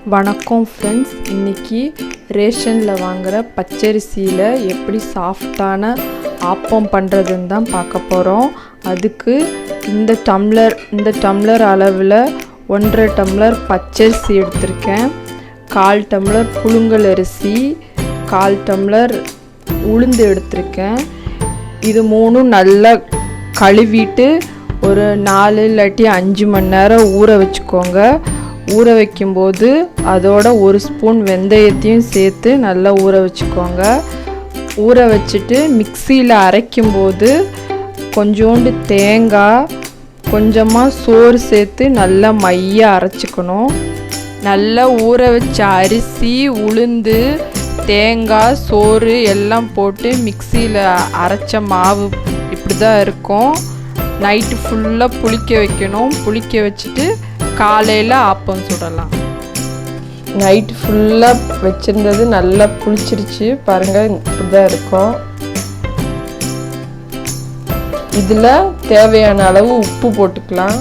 வணக்கம் ஃப்ரெண்ட்ஸ், இன்றைக்கி ரேஷனில் வாங்குகிற பச்சரிசியில் எப்படி சாஃப்டான ஆப்பம் பண்ணுறதுன்னு தான் பார்க்க போகிறோம். அதுக்கு இந்த டம்ளர் அளவில் 1.5 டம்ளர் பச்சரிசி எடுத்திருக்கேன், 1/4 டம்ளர் புழுங்கல் அரிசி, 1/4 டம்ளர் உளுந்து எடுத்திருக்கேன். இது மூணும் நல்லா கழுவிட்டு ஒரு 4 இல்லாட்டி 5 மணி நேரம் ஊற வச்சுக்கோங்க. ஊற வைக்கும்போது அதோட 1 ஸ்பூன் வெந்தயத்தையும் சேர்த்து நல்லா ஊற வச்சுக்கோங்க. ஊற வச்சுட்டு மிக்சியில் அரைக்கும்போது கொஞ்சோண்டு தேங்காய், கொஞ்சமாக சோறு சேர்த்து நல்லா மையாக அரைச்சிக்கணும். நல்லா ஊற வச்ச அரிசி, உளுந்து, தேங்காய், சோறு எல்லாம் போட்டு மிக்சியில் அரைச்ச மாவு இப்படி தான் இருக்கும். நைட்டு ஃபுல்லாக புளிக்க வைக்கணும். புளிக்க வச்சுட்டு காலையில் ஆப்பம் சுடலாம். நைட்டு ஃபுல்லாக வச்சுருந்தது நல்லா புளிச்சிருச்சு பாருங்கள், இப்படி தான் இருக்கும். இதில் தேவையான அளவு உப்பு போட்டுக்கலாம்.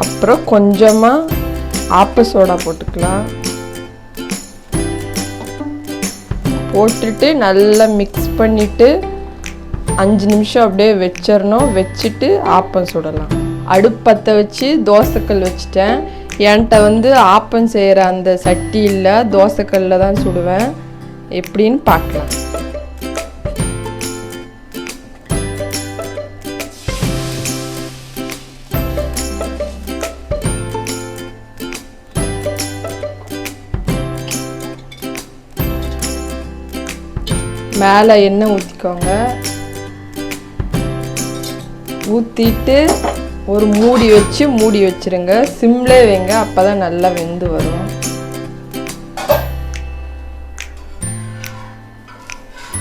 அப்புறம் கொஞ்சமாக ஆப்ப சோடா போட்டுக்கலாம். போட்டுட்டு நல்லா மிக்ஸ் பண்ணிவிட்டு 5 நிமிஷம் அப்படியே வச்சிடணும். வச்சுட்டு ஆப்பம் சுடலாம். அடுப்பத்தை வச்சு தோசைக்கல் வச்சுட்டேன். என்கிட்ட ஆப்பம் செய்கிற அந்த சட்டி இல்லை, தோசைக்கல்லில் தான் சுடுவேன். எப்படின்னு பார்க்கலாம். மேலே எண்ணெய் ஊற்றிக்கோங்க. ஊற்றிட்டு ஒரு மூடி வச்சுருங்க. சிம்லே வைங்க, அப்போ தான் நல்லா வெந்து வரும்.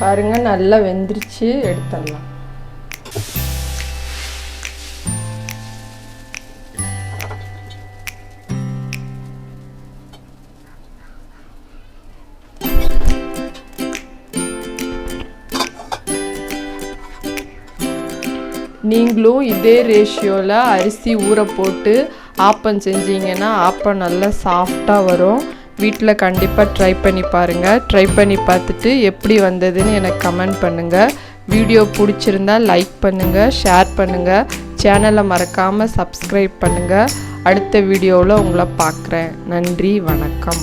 பாருங்க, நல்லா வெந்துருச்சு, எடுத்துடலாம். நீங்களும் இதே ரேஷியோவில் அரிசி ஊற போட்டு ஆப்பம் செஞ்சீங்கன்னா ஆப்பம் நல்லா சாஃப்டாக வரும். வீட்டில் கண்டிப்பாக ட்ரை பண்ணி பாருங்கள். ட்ரை பண்ணி பார்த்துட்டு எப்படி வந்ததுன்னு எனக்கு கமெண்ட் பண்ணுங்கள். வீடியோ பிடிச்சிருந்தா லைக் பண்ணுங்கள், ஷேர் பண்ணுங்கள். சேனலை மறக்காமல் சப்ஸ்கிரைப் பண்ணுங்கள். அடுத்த வீடியோவில் உங்களை பார்க்குறேன். நன்றி, வணக்கம்.